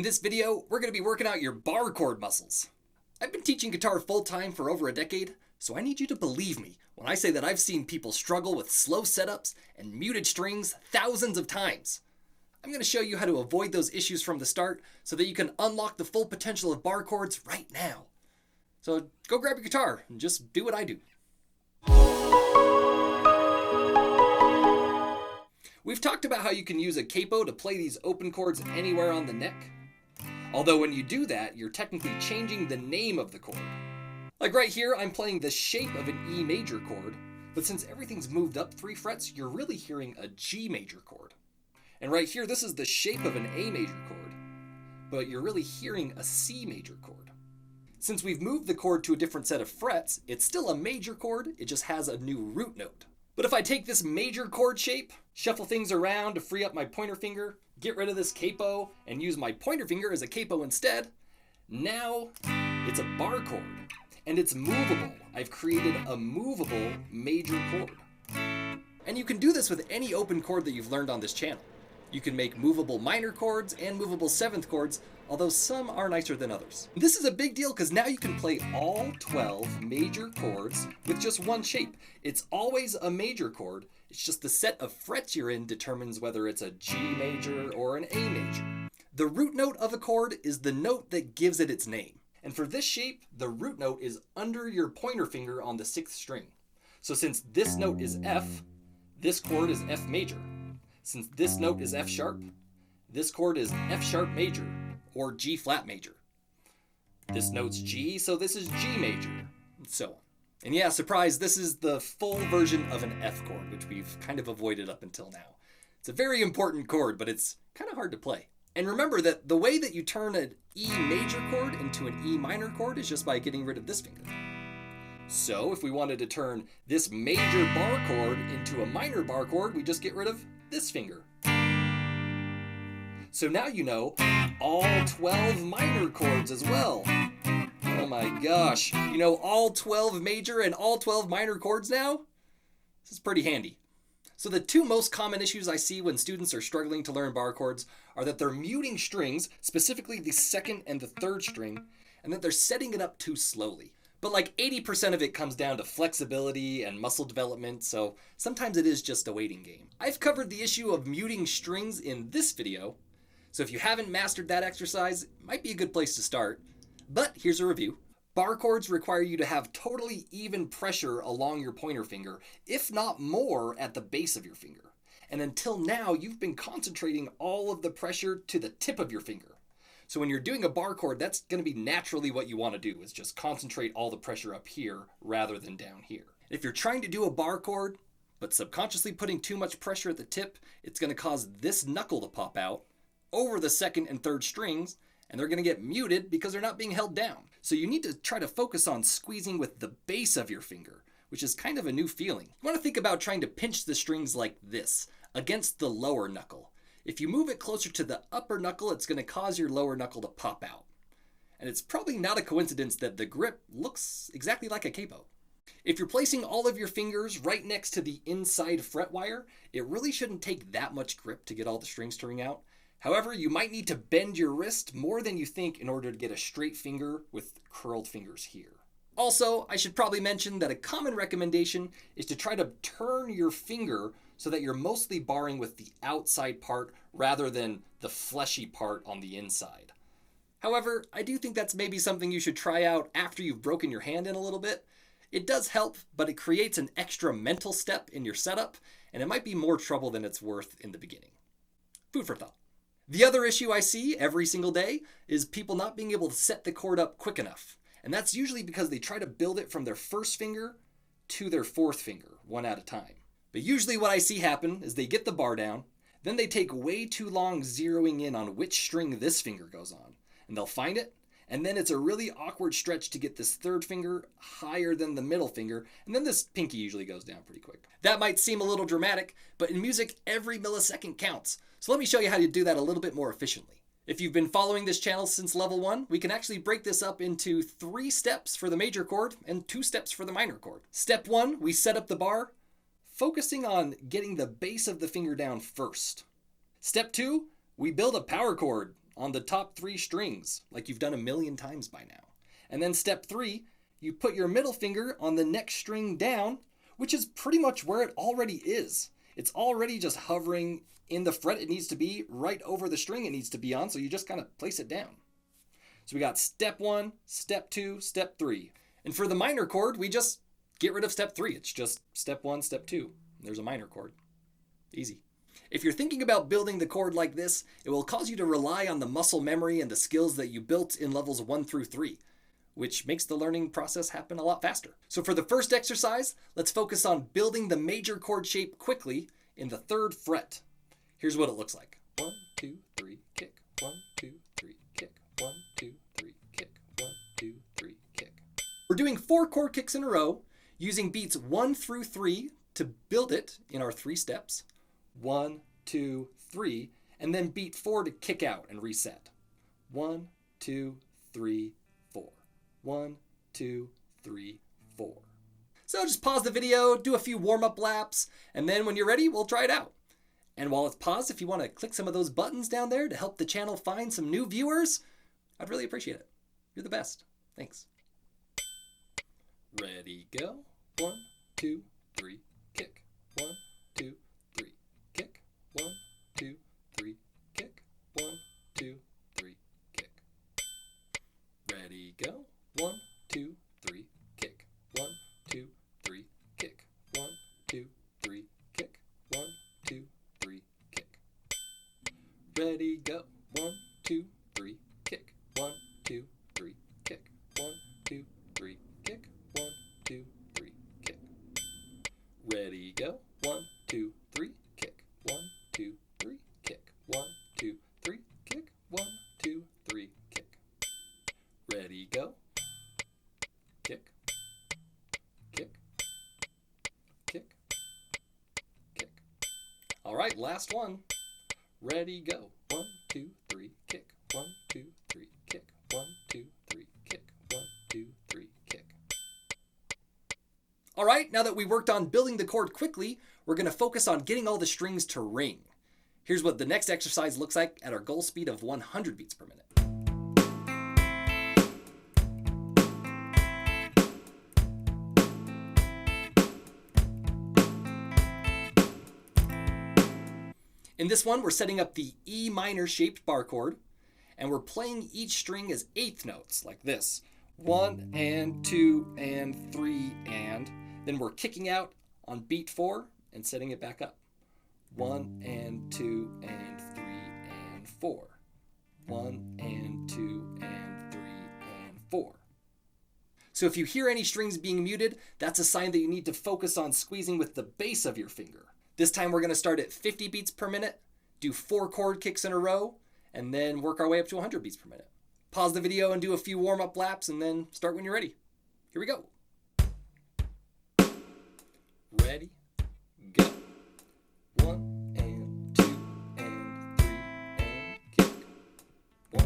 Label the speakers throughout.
Speaker 1: In this video, we're going to be working out your bar chord muscles. I've been teaching guitar full-time for over a decade, so I need you to believe me when I say that I've seen people struggle with slow setups and muted strings thousands of times. I'm going to show you how to avoid those issues from the start so that you can unlock the full potential of bar chords right now. So go grab your guitar and just do what I do. We've talked about how you can use a capo to play these open chords anywhere on the neck. Although when you do that, you're technically changing the name of the chord. Like right here, I'm playing the shape of an E major chord, but since everything's moved up 3 frets, you're really hearing a G major chord. And right here, this is the shape of an A major chord, but you're really hearing a C major chord. Since we've moved the chord to a different set of frets, it's still a major chord, it just has a new root note. But if I take this major chord shape, shuffle things around to free up my pointer finger, get rid of this capo, and use my pointer finger as a capo instead, now it's a bar chord. And it's movable. I've created a movable major chord. And you can do this with any open chord that you've learned on this channel. You can make movable minor chords and movable 7th chords, although some are nicer than others. This is a big deal because now you can play all 12 major chords with just one shape. It's always a major chord, it's just the set of frets you're in determines whether it's a G major or an A major. The root note of a chord is the note that gives it its name. And for this shape, the root note is under your pointer finger on the 6th string. So since this note is F, this chord is F major. Since this note is F sharp, this chord is F sharp major, or G flat major. This note's G, so this is G major, and so on. And yeah, surprise, this is the full version of an F chord, which we've kind of avoided up until now. It's a very important chord, but it's kind of hard to play. And remember that the way that you turn an E major chord into an E minor chord is just by getting rid of this finger. So if we wanted to turn this major bar chord into a minor bar chord, we just get rid of this finger. So now you know all 12 minor chords as well. Oh my gosh, you know all 12 major and all 12 minor chords now? This is pretty handy. So the 2 most common issues I see when students are struggling to learn bar chords are that they're muting strings, specifically the 2nd and the 3rd string, and that they're setting it up too slowly. But like 80% of it comes down to flexibility and muscle development, so sometimes it is just a waiting game. I've covered the issue of muting strings in this video, so if you haven't mastered that exercise, it might be a good place to start. But here's a review. Bar chords require you to have totally even pressure along your pointer finger, if not more at the base of your finger. And until now, you've been concentrating all of the pressure to the tip of your finger. So when you're doing a bar chord, that's going to be naturally what you want to do, is just concentrate all the pressure up here rather than down here. If you're trying to do a bar chord, but subconsciously putting too much pressure at the tip, it's going to cause this knuckle to pop out over the 2nd and 3rd strings, and they're going to get muted because they're not being held down. So you need to try to focus on squeezing with the base of your finger, which is kind of a new feeling. You want to think about trying to pinch the strings like this, against the lower knuckle. If you move it closer to the upper knuckle, it's going to cause your lower knuckle to pop out. And it's probably not a coincidence that the grip looks exactly like a capo. If you're placing all of your fingers right next to the inside fret wire, it really shouldn't take that much grip to get all the strings to ring out. However, you might need to bend your wrist more than you think in order to get a straight finger with curled fingers here. Also, I should probably mention that a common recommendation is to try to turn your finger so that you're mostly barring with the outside part rather than the fleshy part on the inside. However, I do think that's maybe something you should try out after you've broken your hand in a little bit. It does help, but it creates an extra mental step in your setup, and it might be more trouble than it's worth in the beginning. Food for thought. The other issue I see every single day is people not being able to set the chord up quick enough. And that's usually because they try to build it from their 1st finger to their 4th finger, one at a time. But usually what I see happen is they get the bar down, then they take way too long zeroing in on which string this finger goes on. And they'll find it, and then it's a really awkward stretch to get this 3rd finger higher than the middle finger, and then this pinky usually goes down pretty quick. That might seem a little dramatic, but in music, every millisecond counts. So let me show you how to do that a little bit more efficiently. If you've been following this channel since level 1, we can actually break this up into 3 steps for the major chord and 2 steps for the minor chord. Step 1, we set up the bar, focusing on getting the base of the finger down first. Step 2, we build a power chord on the top 3 strings, like you've done a million times by now. And then step 3, you put your middle finger on the next string down, which is pretty much where it already is. It's already just hovering in the fret it needs to be, right over the string it needs to be on, so you just kind of place it down. So we got step 1, step 2, step 3. And for the minor chord, we just get rid of step 3. It's just step 1, step 2. There's a minor chord. Easy. If you're thinking about building the chord like this, it will cause you to rely on the muscle memory and the skills that you built in levels 1 through 3, which makes the learning process happen a lot faster. So for the first exercise, let's focus on building the major chord shape quickly in the 3rd fret. Here's what it looks like. 1, 2, 3, kick. 1, 2, 3, kick. 1, 2, 3, kick. 1, 2, 3, kick. We're doing 4 chord kicks in a row, using beats 1 through 3 to build it in our 3 steps. 1, 2, 3, and then beat 4 to kick out and reset. 1, 2, 3, 4. 1, 2, 3, 4. So just pause the video, do a few warm-up laps, and then when you're ready, we'll try it out. And while it's paused, if you want to click some of those buttons down there to help the channel find some new viewers, I'd really appreciate it. You're the best. Thanks. Ready, go. 1, 2, 3, kick. 1, 2, 3, kick. 1, 2, 3, kick. 1, 2, 3, kick. Ready, go. 1, 2, 3, kick. 1, 2, 3, kick. 1, 2, 3, kick. 1, 2, 3, kick. Ready, go. 1, 2, 3, kick. 1, 2, 3, kick. 1, 2, 3, kick. 1, 2, 3, kick. Ready, go. 1, 2, 3, kick. 1, 2, 3, kick. 1, 2, 3, kick. 1, 2, 3, kick. Ready, go. Kick. Kick. Kick. Kick. All right, last one. Ready, go. 1, 2, 3, kick. 1, 2, 3, kick. 1, 2, 3, kick. 1, 2, 3, kick. All right, now that we worked on building the chord quickly, we're going to focus on getting all the strings to ring. Here's what the next exercise looks like at our goal speed of 100 beats per minute. In this one, we're setting up the E minor shaped bar chord, and we're playing each string as 8th notes, like this. 1 and 2 and 3 and. Then we're kicking out on beat 4 and setting it back up. 1 and 2 and 3 and 4. 1 and 2 and 3 and 4. So if you hear any strings being muted, that's a sign that you need to focus on squeezing with the base of your finger. This time we're going to start at 50 beats per minute, do 4 chord kicks in a row, and then work our way up to 100 beats per minute. Pause the video and do a few warm-up laps, and then start when you're ready. Here we go. Ready, go. 1 and 2 and 3 and kick. 1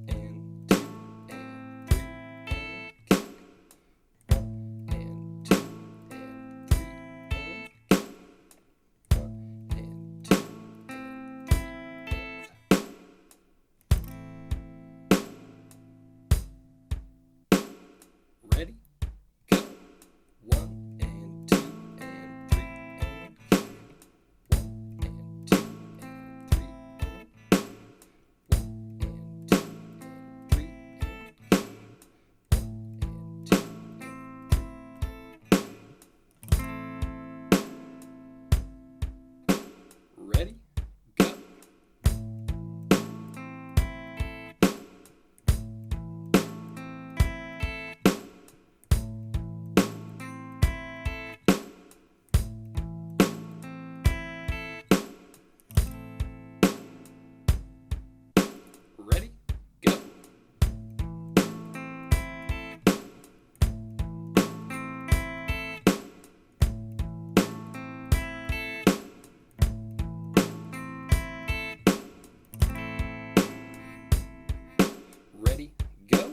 Speaker 1: and 2 and 3 and kick. 1 and 2 and 3 and kick. 1 and 2 and 3 and. Ready, go. 1 and 2 and 3 and kick. 1 and 2 and 3 and 1 and 2 and 3 and kick. 1 and 2 and 3. Ready, go. Ready, go. Ready, go.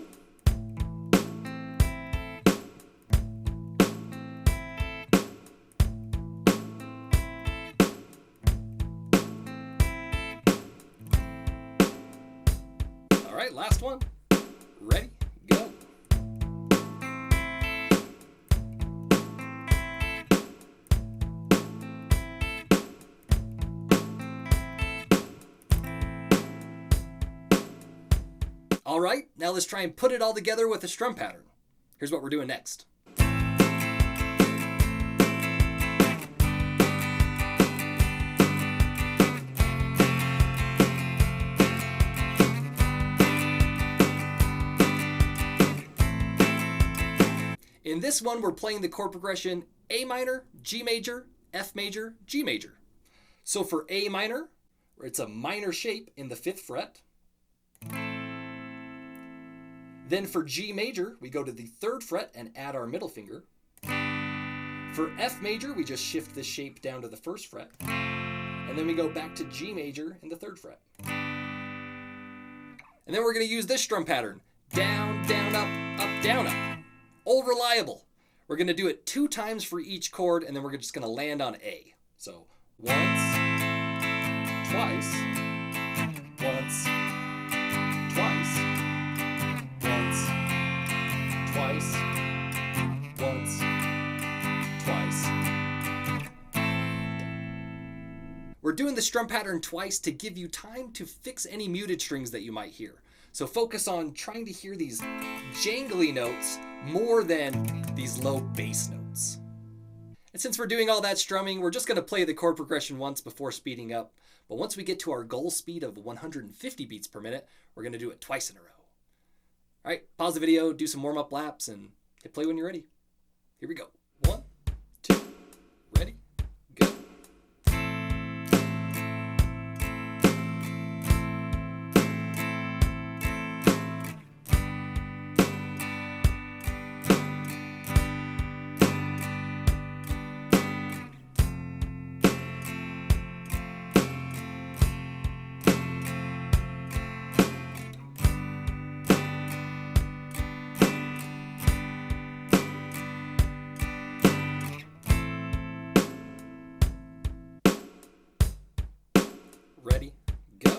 Speaker 1: right, last one. Ready, go. All right, now let's try and put it all together with a strum pattern. Here's what we're doing next. In this one, we're playing the chord progression A minor, G major, F major, G major. So for A minor, it's a minor shape in the 5th fret. Then for G major, we go to the 3rd fret and add our middle finger. For F major, we just shift this shape down to the 1st fret. And then we go back to G major in the 3rd fret. And then we're going to use this strum pattern. Down, down, up, up, down, up. Old reliable. We're going to do it 2 times for each chord, and then we're just going to land on A. So once, twice, once, twice, once, twice, once, twice. We're doing the strum pattern twice to give you time to fix any muted strings that you might hear. So focus on trying to hear these jangly notes more than these low bass notes. And since we're doing all that strumming, we're just going to play the chord progression once before speeding up. But once we get to our goal speed of 150 beats per minute, we're going to do it twice in a row. All right, pause the video, do some warm-up laps, and hit play when you're ready. Here we go. 1, 2, ready, go. Ready, go.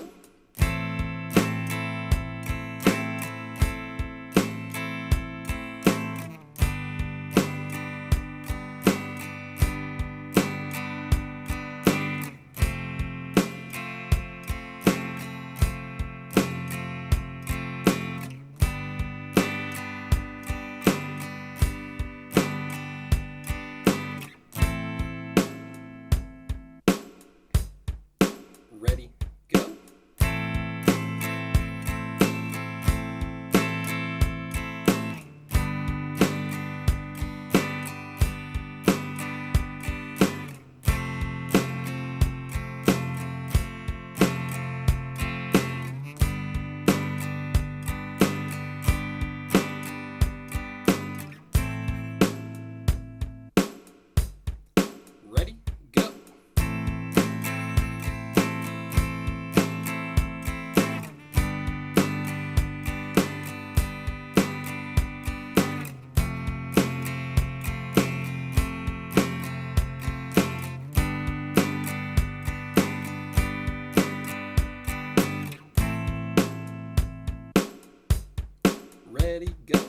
Speaker 1: Ready, go. Ready, go. Ready, go.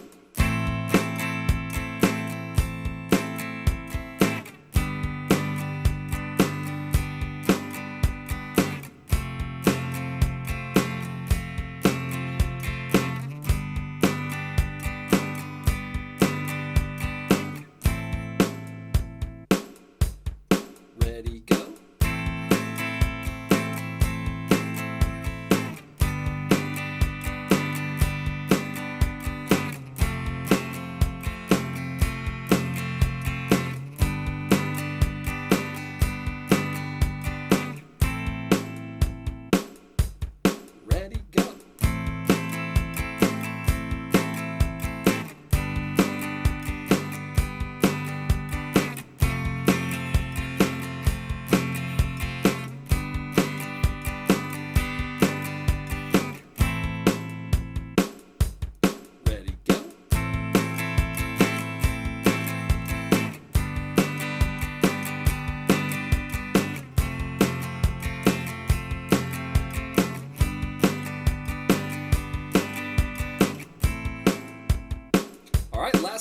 Speaker 1: Ready, go.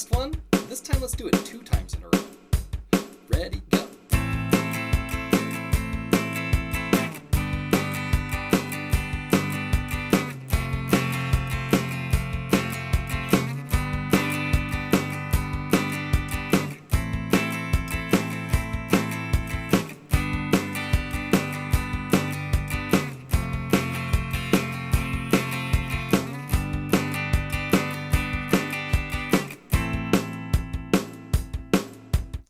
Speaker 1: last one. This time let's do it 2 times in a row. Ready, go.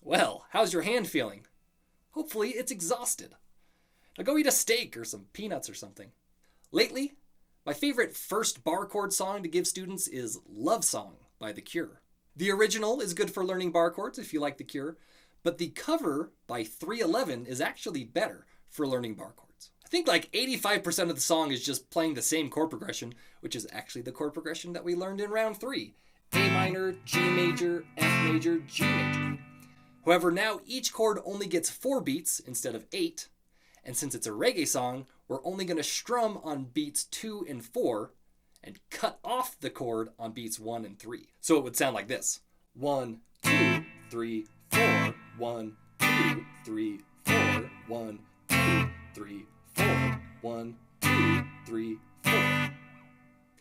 Speaker 1: Well, how's your hand feeling? Hopefully it's exhausted. Now go eat a steak or some peanuts or something. Lately, my favorite first bar chord song to give students is Lovesong by The Cure. The original is good for learning bar chords if you like The Cure, but the cover by 311 is actually better for learning bar chords. I think like 85% of the song is just playing the same chord progression, which is actually the chord progression that we learned in round 3. A minor, G major, F major, G major. However, now each chord only gets 4 beats instead of 8, and since it's a reggae song, we're only going to strum on beats 2 and 4 and cut off the chord on beats 1 and 3. So it would sound like this. 1, 2, 3, 4, 1, 2, 3, 4, 1, 2, 3, 4, 1, 2, 3, 4.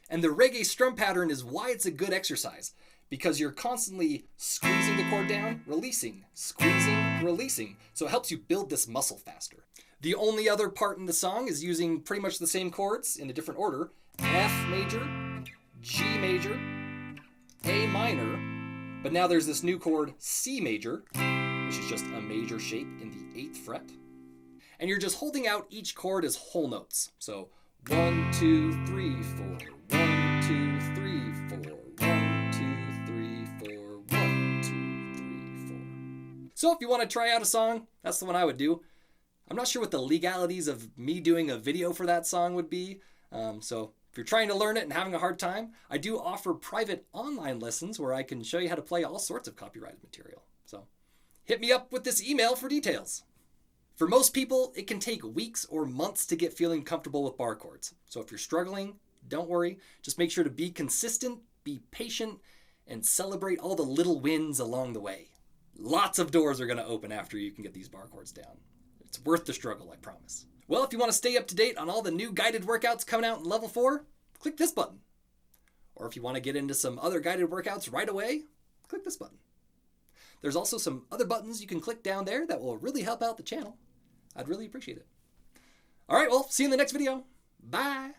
Speaker 1: And the reggae strum pattern is why it's a good exercise, because you're constantly squeezing the chord down, releasing, squeezing, releasing. So it helps you build this muscle faster. The only other part in the song is using pretty much the same chords in a different order. F major, G major, A minor, but now there's this new chord, C major, which is just a major shape in the 8th fret. And you're just holding out each chord as whole notes. So 1, 2, 3, 4, 1, 2, 3, 4, 1, 2, 3, 4, 1, 2, 3, 4. So if you want to try out a song, that's the one I would do. I'm not sure what the legalities of me doing a video for that song would be. So if you're trying to learn it and having a hard time, I do offer private online lessons where I can show you how to play all sorts of copyrighted material. So hit me up with this email for details. For most people, it can take weeks or months to get feeling comfortable with bar chords. So if you're struggling, don't worry. Just make sure to be consistent, be patient, and celebrate all the little wins along the way. Lots of doors are going to open after you can get these bar chords down. It's worth the struggle, I promise. Well, if you want to stay up to date on all the new guided workouts coming out in Level 4, click this button. Or if you want to get into some other guided workouts right away, click this button. There's also some other buttons you can click down there that will really help out the channel. I'd really appreciate it. All right, well, see you in the next video. Bye.